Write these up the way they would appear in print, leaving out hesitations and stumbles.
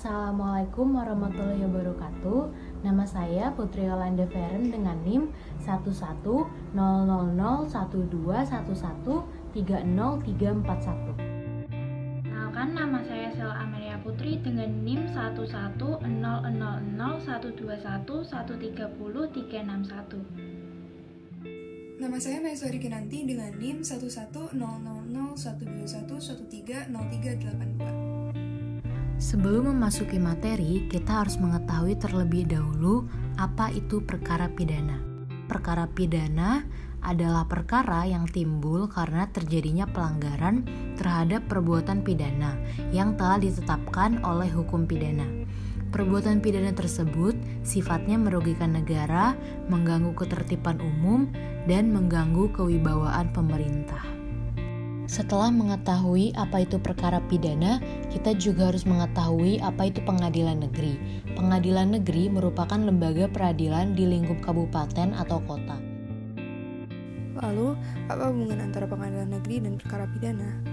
Assalamualaikum warahmatullahi wabarakatuh. Nama saya Putri Yolanda Feren dengan NIM 11001211303441. Kenalkan, nama saya Sela Amelia Putri dengan NIM 11001211303661. Nama saya Maiswari Kinanti dengan NIM 11001211130382. Sebelum memasuki materi, kita harus mengetahui terlebih dahulu apa itu perkara pidana. Perkara pidana adalah perkara yang timbul karena terjadinya pelanggaran terhadap perbuatan pidana yang telah ditetapkan oleh hukum pidana. Perbuatan pidana tersebut sifatnya merugikan negara, mengganggu ketertiban umum, dan mengganggu kewibawaan pemerintah. Setelah mengetahui apa itu perkara pidana, kita juga harus mengetahui apa itu pengadilan negeri. Pengadilan negeri merupakan lembaga peradilan di lingkup kabupaten atau kota. Lalu, apa hubungan antara pengadilan negeri dan perkara pidana?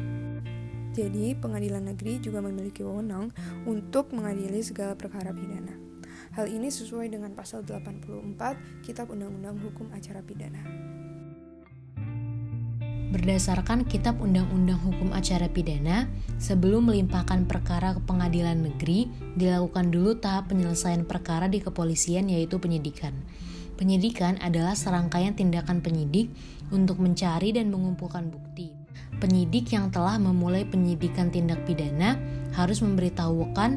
Jadi, pengadilan negeri juga memiliki wewenang untuk mengadili segala perkara pidana. Hal ini sesuai dengan pasal 84 Kitab Undang-Undang Hukum Acara Pidana. Berdasarkan Kitab Undang-Undang Hukum Acara Pidana, sebelum melimpahkan perkara ke pengadilan negeri, dilakukan dulu tahap penyelesaian perkara di kepolisian, yaitu penyidikan. Penyidikan adalah serangkaian tindakan penyidik untuk mencari dan mengumpulkan bukti. Penyidik yang telah memulai penyidikan tindak pidana harus memberitahukan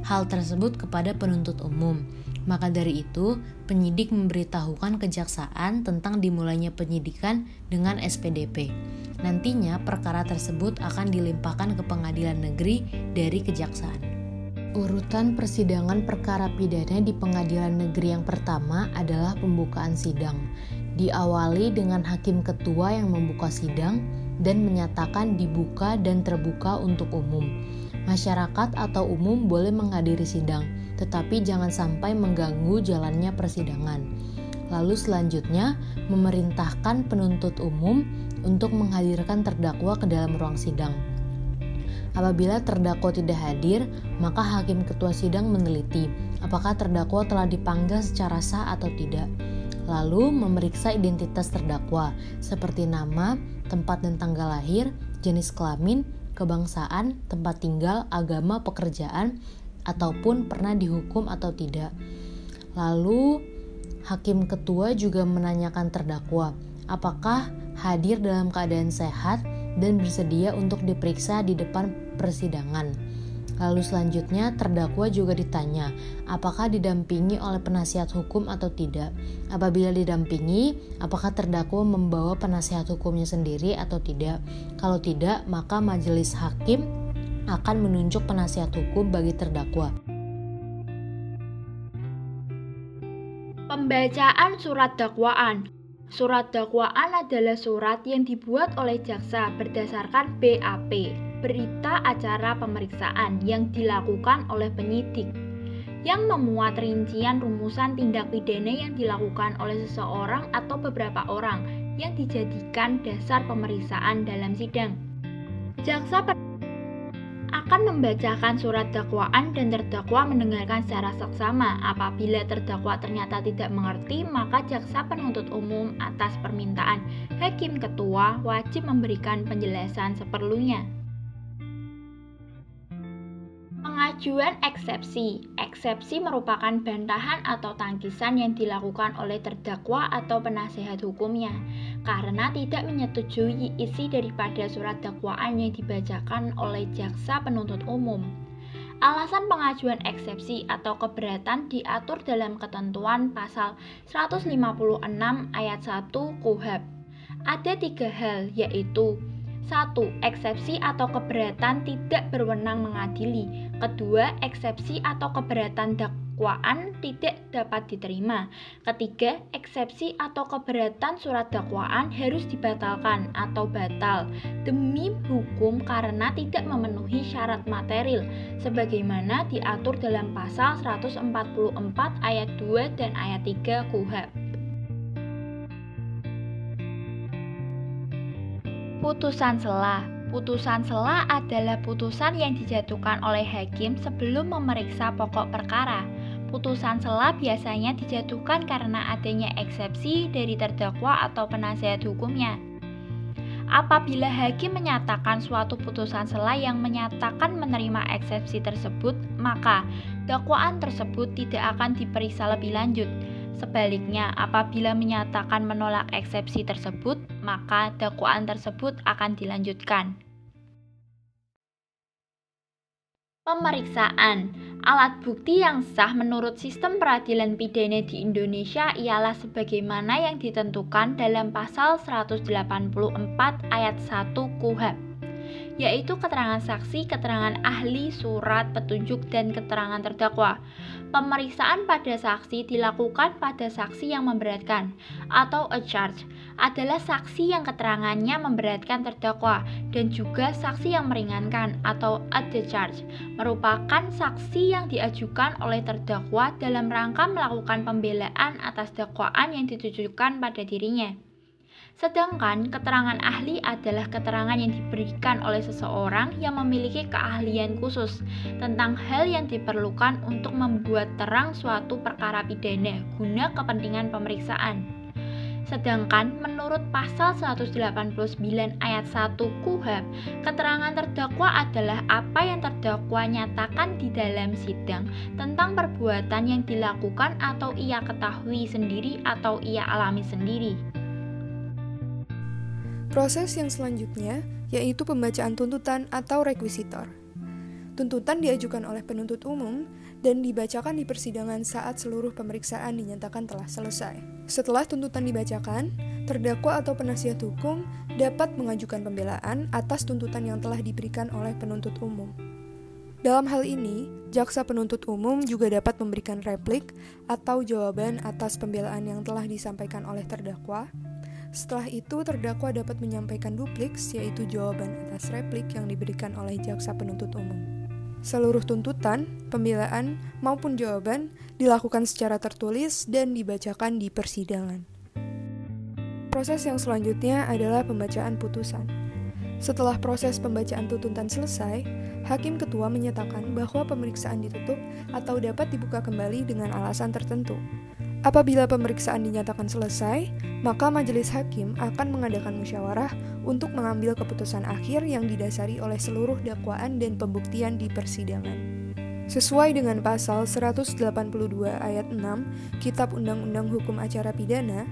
hal tersebut kepada penuntut umum. Maka dari itu, penyidik memberitahukan kejaksaan tentang dimulainya penyidikan dengan SPDP. Nantinya, perkara tersebut akan dilimpahkan ke pengadilan negeri dari kejaksaan. Urutan persidangan perkara pidana di pengadilan negeri yang pertama adalah pembukaan sidang. Diawali dengan hakim ketua yang membuka sidang dan menyatakan dibuka dan terbuka untuk umum. Masyarakat atau umum boleh menghadiri sidang, tetapi jangan sampai mengganggu jalannya persidangan. Lalu selanjutnya, memerintahkan penuntut umum untuk menghadirkan terdakwa ke dalam ruang sidang. Apabila terdakwa tidak hadir, maka hakim ketua sidang meneliti apakah terdakwa telah dipanggil secara sah atau tidak. Lalu memeriksa identitas terdakwa, seperti nama, tempat dan tanggal lahir, jenis kelamin, kebangsaan, tempat tinggal, agama, pekerjaan, ataupun pernah dihukum atau tidak. Lalu, hakim ketua juga menanyakan terdakwa, apakah hadir dalam keadaan sehat dan bersedia untuk diperiksa di depan persidangan. Lalu selanjutnya, terdakwa juga ditanya, apakah didampingi oleh penasihat hukum atau tidak. Apabila didampingi, apakah terdakwa membawa penasihat hukumnya sendiri atau tidak. Kalau tidak, maka majelis hakim akan menunjuk penasihat hukum bagi terdakwa. Pembacaan surat dakwaan. Surat dakwaan adalah surat yang dibuat oleh jaksa berdasarkan BAP, berita acara pemeriksaan yang dilakukan oleh penyidik, yang memuat rincian rumusan tindak pidana yang dilakukan oleh seseorang atau beberapa orang yang dijadikan dasar pemeriksaan dalam sidang. Jaksa akan membacakan surat dakwaan dan terdakwa mendengarkan secara saksama. Apabila terdakwa ternyata tidak mengerti, maka jaksa penuntut umum atas permintaan hakim ketua wajib memberikan penjelasan seperlunya. Pengajuan eksepsi. Eksepsi merupakan bantahan atau tangkisan yang dilakukan oleh terdakwa atau penasehat hukumnya karena tidak menyetujui isi daripada surat dakwaan yang dibacakan oleh jaksa penuntut umum. Alasan pengajuan eksepsi atau keberatan diatur dalam ketentuan pasal 156 ayat 1 KUHP. Ada 3 hal, yaitu 1. Eksepsi atau keberatan tidak berwenang mengadili. 2. Eksepsi atau keberatan dakwaan tidak dapat diterima. 3. Eksepsi atau keberatan surat dakwaan harus dibatalkan atau batal demi hukum karena tidak memenuhi syarat material sebagaimana diatur dalam pasal 144 ayat 2 dan ayat 3 KUHP. Putusan sela. Putusan sela adalah putusan yang dijatuhkan oleh hakim sebelum memeriksa pokok perkara. Putusan sela biasanya dijatuhkan karena adanya eksepsi dari terdakwa atau penasihat hukumnya. Apabila hakim menyatakan suatu putusan sela yang menyatakan menerima eksepsi tersebut, maka dakwaan tersebut tidak akan diperiksa lebih lanjut. Sebaliknya, apabila menyatakan menolak eksepsi tersebut, maka dakwaan tersebut akan dilanjutkan. Pemeriksaan. Alat bukti yang sah menurut sistem peradilan pidana di Indonesia ialah sebagaimana yang ditentukan dalam pasal 184 ayat 1 KUHP, yaitu keterangan saksi, keterangan ahli, surat petunjuk, dan keterangan terdakwa. Pemeriksaan pada saksi dilakukan pada saksi yang memberatkan atau a charge adalah saksi yang keterangannya memberatkan terdakwa, dan juga saksi yang meringankan atau a discharge merupakan saksi yang diajukan oleh terdakwa dalam rangka melakukan pembelaan atas dakwaan yang ditujukan pada dirinya. Sedangkan keterangan ahli adalah keterangan yang diberikan oleh seseorang yang memiliki keahlian khusus tentang hal yang diperlukan untuk membuat terang suatu perkara pidana guna kepentingan pemeriksaan. Sedangkan menurut pasal 189 ayat 1 KUHP, keterangan terdakwa adalah apa yang terdakwa nyatakan di dalam sidang tentang perbuatan yang dilakukan atau ia ketahui sendiri atau ia alami sendiri. Proses yang selanjutnya yaitu pembacaan tuntutan atau rekuisitor. Tuntutan diajukan oleh penuntut umum dan dibacakan di persidangan saat seluruh pemeriksaan dinyatakan telah selesai. Setelah tuntutan dibacakan, terdakwa atau penasihat hukum dapat mengajukan pembelaan atas tuntutan yang telah diberikan oleh penuntut umum. Dalam hal ini, jaksa penuntut umum juga dapat memberikan replik atau jawaban atas pembelaan yang telah disampaikan oleh terdakwa. Setelah itu, terdakwa dapat menyampaikan dupliks, yaitu jawaban atas replik yang diberikan oleh jaksa penuntut umum. Seluruh tuntutan, pembelaan, maupun jawaban dilakukan secara tertulis dan dibacakan di persidangan. Proses yang selanjutnya adalah pembacaan putusan. Setelah proses pembacaan tuntutan selesai, hakim ketua menyatakan bahwa pemeriksaan ditutup atau dapat dibuka kembali dengan alasan tertentu. Apabila pemeriksaan dinyatakan selesai, maka majelis hakim akan mengadakan musyawarah untuk mengambil keputusan akhir yang didasari oleh seluruh dakwaan dan pembuktian di persidangan. Sesuai dengan pasal 182 ayat 6 Kitab Undang-Undang Hukum Acara Pidana,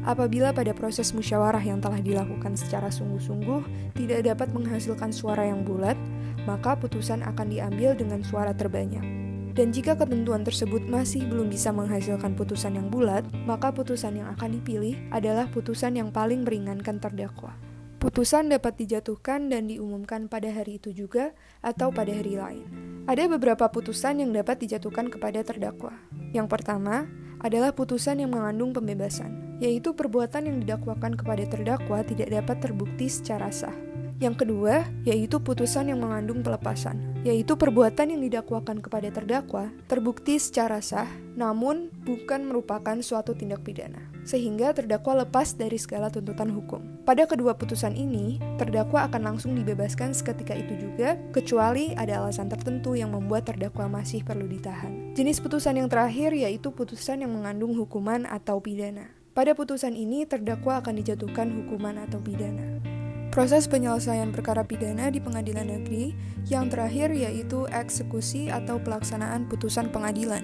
apabila pada proses musyawarah yang telah dilakukan secara sungguh-sungguh tidak dapat menghasilkan suara yang bulat, maka putusan akan diambil dengan suara terbanyak. Dan jika ketentuan tersebut masih belum bisa menghasilkan putusan yang bulat, maka putusan yang akan dipilih adalah putusan yang paling meringankan terdakwa. Putusan dapat dijatuhkan dan diumumkan pada hari itu juga atau pada hari lain. Ada beberapa putusan yang dapat dijatuhkan kepada terdakwa. Yang pertama adalah putusan yang mengandung pembebasan, yaitu perbuatan yang didakwakan kepada terdakwa tidak dapat terbukti secara sah. Yang kedua, yaitu putusan yang mengandung pelepasan, yaitu perbuatan yang didakwakan kepada terdakwa terbukti secara sah, namun bukan merupakan suatu tindak pidana, sehingga terdakwa lepas dari segala tuntutan hukum. Pada kedua putusan ini, terdakwa akan langsung dibebaskan seketika itu juga, kecuali ada alasan tertentu yang membuat terdakwa masih perlu ditahan. Jenis putusan yang terakhir yaitu putusan yang mengandung hukuman atau pidana. Pada putusan ini, terdakwa akan dijatuhkan hukuman atau pidana. Proses penyelesaian perkara pidana di pengadilan negeri yang terakhir yaitu eksekusi atau pelaksanaan putusan pengadilan.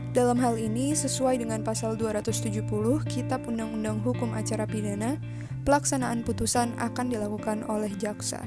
Dalam hal ini, sesuai dengan pasal 270 Kitab Undang-Undang Hukum Acara Pidana, pelaksanaan putusan akan dilakukan oleh jaksa.